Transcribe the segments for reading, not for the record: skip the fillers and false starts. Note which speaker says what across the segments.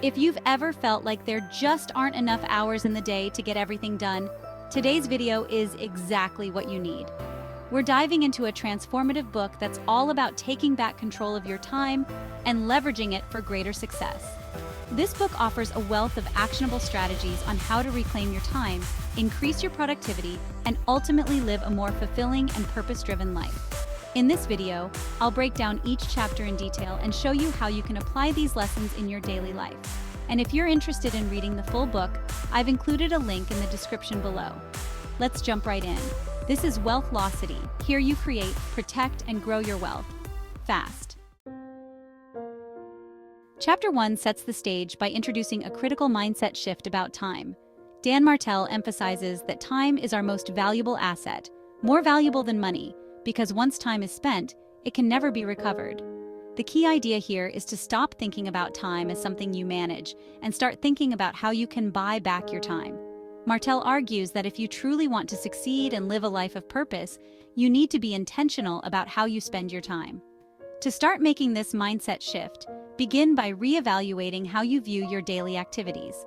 Speaker 1: If you've ever felt like there just aren't enough hours in the day to get everything done, today's video is exactly what you need. We're diving into a transformative book that's all about taking back control of your time and leveraging it for greater success. This book offers a wealth of actionable strategies on how to reclaim your time, increase your productivity, and ultimately live a more fulfilling and purpose-driven life. In this video, I'll break down each chapter in detail and show you how you can apply these lessons in your daily life. And if you're interested in reading the full book, I've included a link in the description below. Let's jump right in. This is Wealthlocity. Here you create, protect, and grow your wealth fast. Chapter 1 sets the stage by introducing a critical mindset shift about time. Dan Martell emphasizes that time is our most valuable asset, more valuable than money, because once time is spent, it can never be recovered. The key idea here is to stop thinking about time as something you manage and start thinking about how you can buy back your time. Martell argues that if you truly want to succeed and live a life of purpose, you need to be intentional about how you spend your time. To start making this mindset shift, begin by reevaluating how you view your daily activities.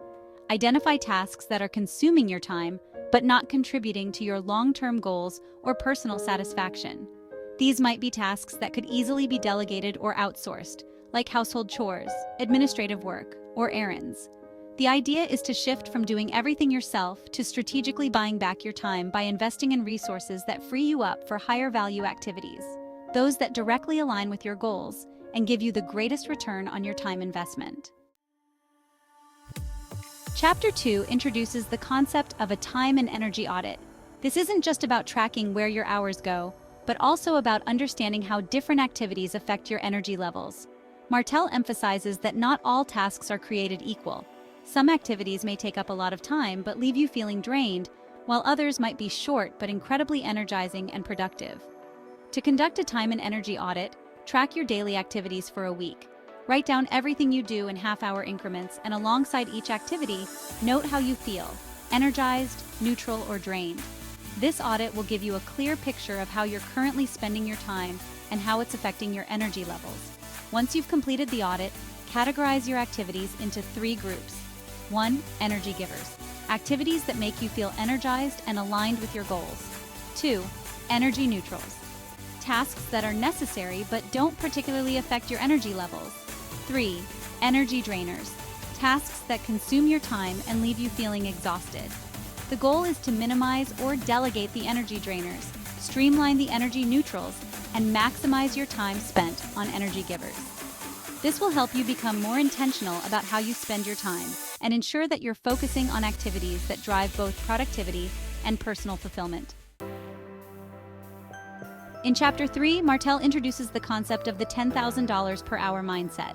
Speaker 1: Identify tasks that are consuming your time but not contributing to your long-term goals or personal satisfaction. These might be tasks that could easily be delegated or outsourced, like household chores, administrative work, or errands. The idea is to shift from doing everything yourself to strategically buying back your time by investing in resources that free you up for higher value activities, those that directly align with your goals and give you the greatest return on your time investment. Chapter 2 introduces the concept of a time and energy audit. This isn't just about tracking where your hours go, but also about understanding how different activities affect your energy levels. Martell emphasizes that not all tasks are created equal. Some activities may take up a lot of time but leave you feeling drained, while others might be short but incredibly energizing and productive. To conduct a time and energy audit, track your daily activities for a week. Write down everything you do in half-hour increments, and alongside each activity, note how you feel, energized, neutral, or drained. This audit will give you a clear picture of how you're currently spending your time and how it's affecting your energy levels. Once you've completed the audit, categorize your activities into 3 groups. 1. Energy givers. Activities that make you feel energized and aligned with your goals. 2. Energy neutrals. Tasks that are necessary but don't particularly affect your energy levels. 3. Energy drainers. Tasks that consume your time and leave you feeling exhausted. The goal is to minimize or delegate the energy drainers, streamline the energy neutrals, and maximize your time spent on energy givers. This will help you become more intentional about how you spend your time and ensure that you're focusing on activities that drive both productivity and personal fulfillment. In Chapter 3, Martell introduces the concept of the $10,000 per hour mindset.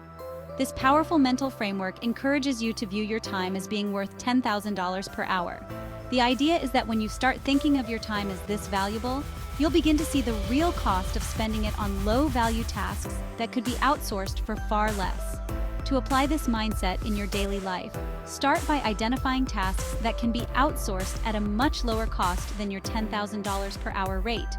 Speaker 1: This powerful mental framework encourages you to view your time as being worth $10,000 per hour. The idea is that when you start thinking of your time as this valuable, you'll begin to see the real cost of spending it on low-value tasks that could be outsourced for far less. To apply this mindset in your daily life, start by identifying tasks that can be outsourced at a much lower cost than your $10,000 per hour rate.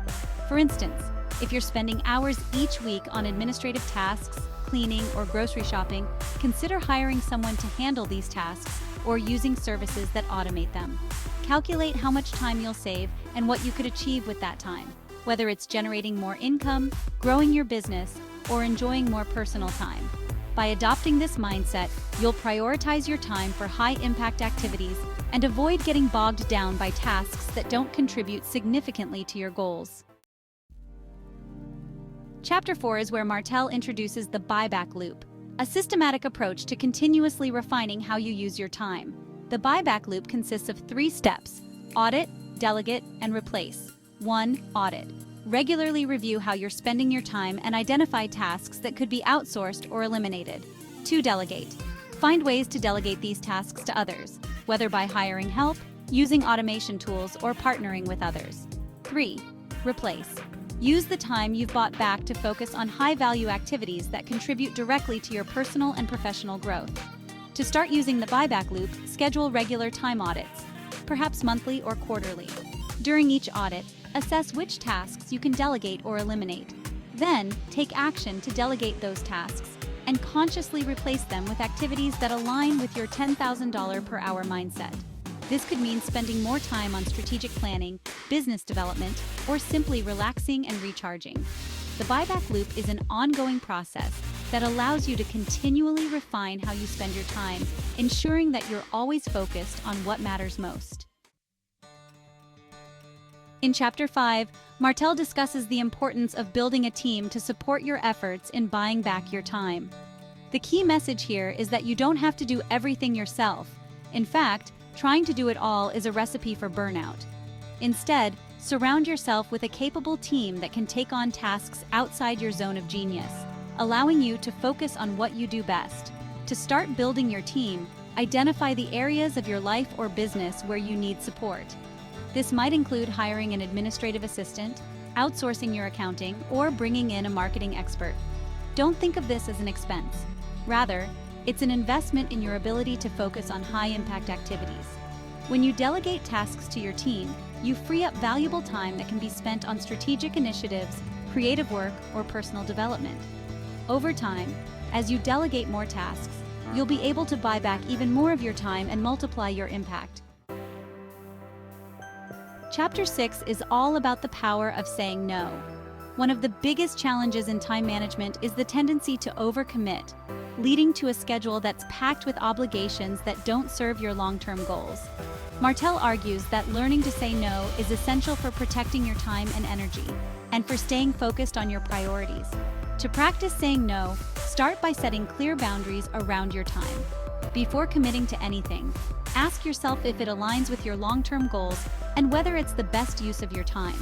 Speaker 1: For instance, if you're spending hours each week on administrative tasks, cleaning, or grocery shopping, consider hiring someone to handle these tasks or using services that automate them. Calculate how much time you'll save and what you could achieve with that time, whether it's generating more income, growing your business, or enjoying more personal time. By adopting this mindset, you'll prioritize your time for high-impact activities and avoid getting bogged down by tasks that don't contribute significantly to your goals. Chapter 4 is where Martell introduces the buyback loop, a systematic approach to continuously refining how you use your time. The buyback loop consists of 3 steps: audit, delegate, and replace. 1. Audit. Regularly review how you're spending your time and identify tasks that could be outsourced or eliminated. 2. Delegate. Find ways to delegate these tasks to others, whether by hiring help, using automation tools, or partnering with others. 3. Replace. Use the time you've bought back to focus on high-value activities that contribute directly to your personal and professional growth. To start using the buyback loop, schedule regular time audits, perhaps monthly or quarterly. During each audit, assess which tasks you can delegate or eliminate. Then, take action to delegate those tasks and consciously replace them with activities that align with your $10,000 per hour mindset. This could mean spending more time on strategic planning, business development, or simply relaxing and recharging. The buyback loop is an ongoing process that allows you to continually refine how you spend your time, ensuring that you're always focused on what matters most. In Chapter 5, Martell discusses the importance of building a team to support your efforts in buying back your time. The key message here is that you don't have to do everything yourself. In fact, trying to do it all is a recipe for burnout. Instead, surround yourself with a capable team that can take on tasks outside your zone of genius, allowing you to focus on what you do best. To start building your team, identify the areas of your life or business where you need support. This might include hiring an administrative assistant, outsourcing your accounting, or bringing in a marketing expert. Don't think of this as an expense. Rather, it's an investment in your ability to focus on high-impact activities. When you delegate tasks to your team, you free up valuable time that can be spent on strategic initiatives, creative work, or personal development. Over time, as you delegate more tasks, you'll be able to buy back even more of your time and multiply your impact. Chapter 6 is all about the power of saying no. One of the biggest challenges in time management is the tendency to overcommit, leading to a schedule that's packed with obligations that don't serve your long-term goals. Martell argues that learning to say no is essential for protecting your time and energy, and for staying focused on your priorities. To practice saying no, start by setting clear boundaries around your time. Before committing to anything, ask yourself if it aligns with your long-term goals and whether it's the best use of your time.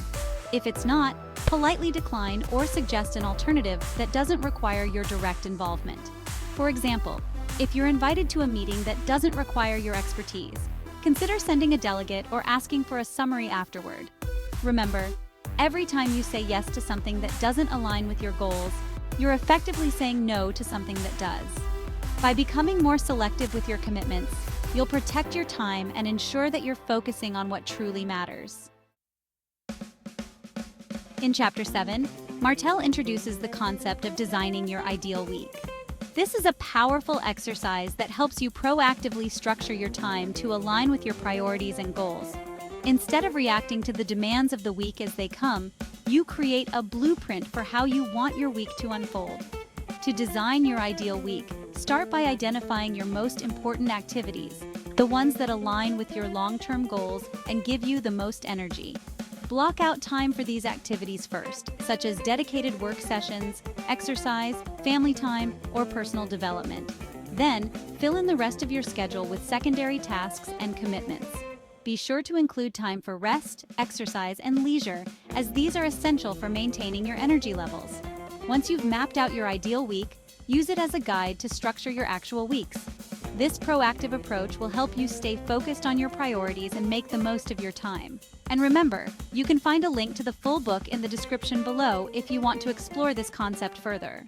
Speaker 1: If it's not, politely decline or suggest an alternative that doesn't require your direct involvement. For example, if you're invited to a meeting that doesn't require your expertise, consider sending a delegate or asking for a summary afterward. Remember, every time you say yes to something that doesn't align with your goals, you're effectively saying no to something that does. By becoming more selective with your commitments, you'll protect your time and ensure that you're focusing on what truly matters. In Chapter 7, Martell introduces the concept of designing your ideal week. This is a powerful exercise that helps you proactively structure your time to align with your priorities and goals. Instead of reacting to the demands of the week as they come, you create a blueprint for how you want your week to unfold. To design your ideal week, start by identifying your most important activities, the ones that align with your long-term goals and give you the most energy. Block out time for these activities first, such as dedicated work sessions, exercise, family time, or personal development. Then, fill in the rest of your schedule with secondary tasks and commitments. Be sure to include time for rest, exercise, and leisure, as these are essential for maintaining your energy levels. Once you've mapped out your ideal week, use it as a guide to structure your actual weeks. This proactive approach will help you stay focused on your priorities and make the most of your time. And remember, you can find a link to the full book in the description below if you want to explore this concept further.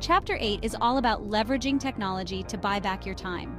Speaker 1: Chapter 8 is all about leveraging technology to buy back your time.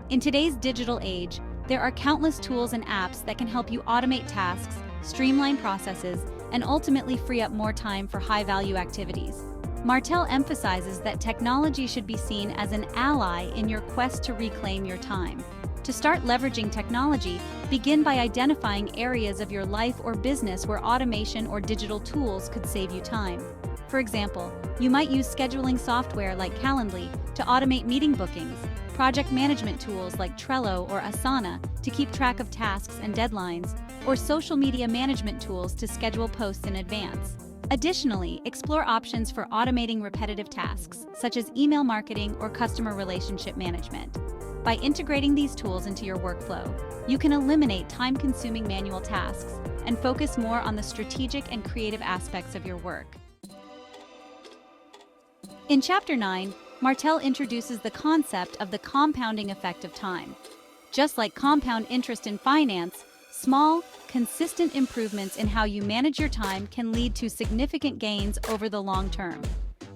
Speaker 1: In today's digital age, there are countless tools and apps that can help you automate tasks, streamline processes, and ultimately free up more time for high-value activities. Martell emphasizes that technology should be seen as an ally in your quest to reclaim your time. To start leveraging technology, begin by identifying areas of your life or business where automation or digital tools could save you time. For example, you might use scheduling software like Calendly to automate meeting bookings, project management tools like Trello or Asana to keep track of tasks and deadlines, or social media management tools to schedule posts in advance. Additionally, explore options for automating repetitive tasks, such as email marketing or customer relationship management. By integrating these tools into your workflow, you can eliminate time-consuming manual tasks and focus more on the strategic and creative aspects of your work. In Chapter 9, Martell introduces the concept of the compounding effect of time. Just like compound interest in finance, small, consistent improvements in how you manage your time can lead to significant gains over the long term.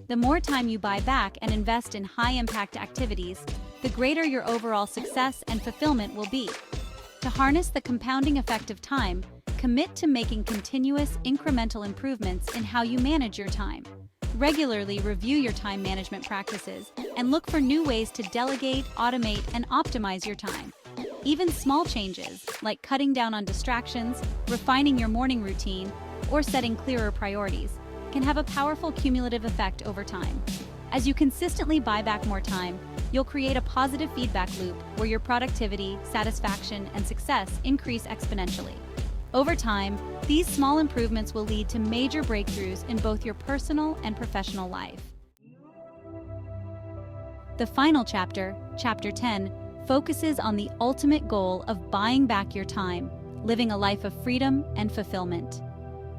Speaker 1: The more time you buy back and invest in high-impact activities, the greater your overall success and fulfillment will be. To harness the compounding effect of time, commit to making continuous, incremental improvements in how you manage your time. Regularly review your time management practices and look for new ways to delegate, automate, and optimize your time. Even small changes, like cutting down on distractions, refining your morning routine, or setting clearer priorities, can have a powerful cumulative effect over time. As you consistently buy back more time, you'll create a positive feedback loop where your productivity, satisfaction, and success increase exponentially. Over time, these small improvements will lead to major breakthroughs in both your personal and professional life. The final chapter, Chapter 10, focuses on the ultimate goal of buying back your time, living a life of freedom and fulfillment.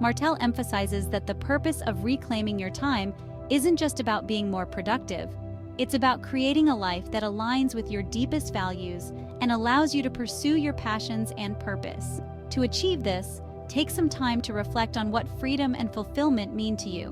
Speaker 1: Martell emphasizes that the purpose of reclaiming your time isn't just about being more productive. It's about creating a life that aligns with your deepest values and allows you to pursue your passions and purpose. To achieve this, take some time to reflect on what freedom and fulfillment mean to you.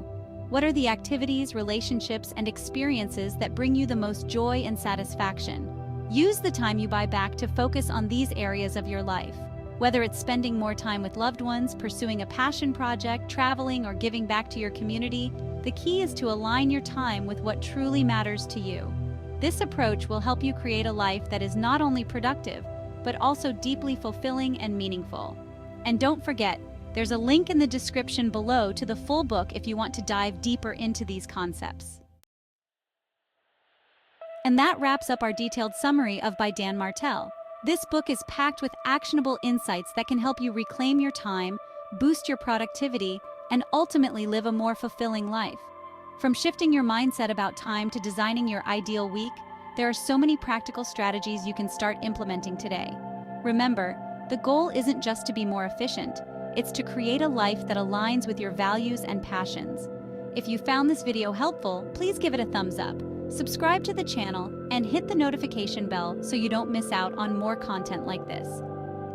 Speaker 1: What are the activities, relationships, and experiences that bring you the most joy and satisfaction? Use the time you buy back to focus on these areas of your life. Whether it's spending more time with loved ones, pursuing a passion project, traveling, or giving back to your community, the key is to align your time with what truly matters to you. This approach will help you create a life that is not only productive, but also deeply fulfilling and meaningful. And don't forget, there's a link in the description below to the full book if you want to dive deeper into these concepts. And that wraps up our detailed summary of by Dan Martell. This book is packed with actionable insights that can help you reclaim your time, boost your productivity, and ultimately live a more fulfilling life. From shifting your mindset about time to designing your ideal week, there are so many practical strategies you can start implementing today. Remember, the goal isn't just to be more efficient, it's to create a life that aligns with your values and passions. If you found this video helpful, please give it a thumbs up. Subscribe to the channel and hit the notification bell so you don't miss out on more content like this.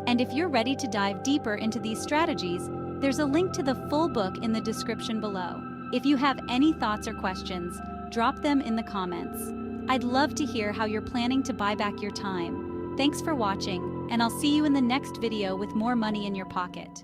Speaker 1: And if you're ready to dive deeper into these strategies, there's a link to the full book in the description below. If you have any thoughts or questions, drop them in the comments. I'd love to hear how you're planning to buy back your time. Thanks for watching, and I'll see you in the next video with more money in your pocket.